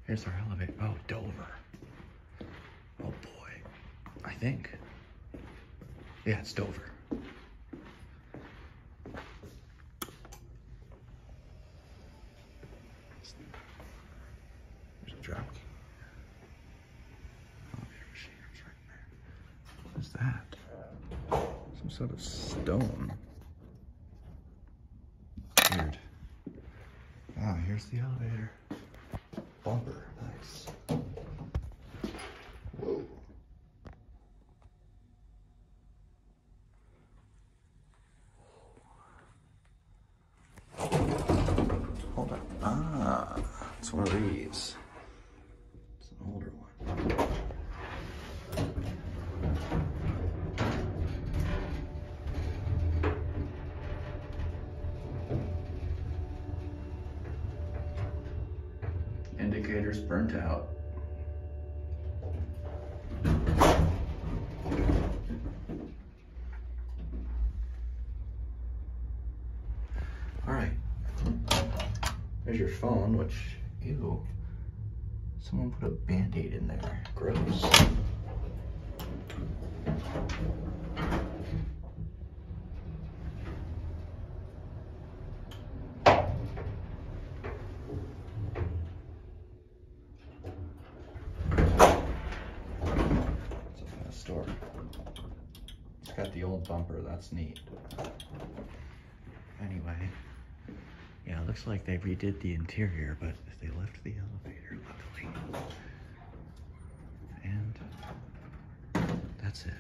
Here's our elevator. Oh, Dover. Oh boy. I think. Yeah, it's Dover. There's a drop key. Elevator machine is right there. What is that? Some sort of stone. Weird. Ah, here's the elevator. Bumper, nice. Whoa. Hold on. Ah, it's one of these. It's an older one. Indicators burnt out. All right. There's your phone, which, ew. Someone put a Band-Aid in there. Gross. Store. It's got the old bumper, that's neat. Anyway, yeah, it looks like they redid the interior, but they left the elevator, luckily. And that's it.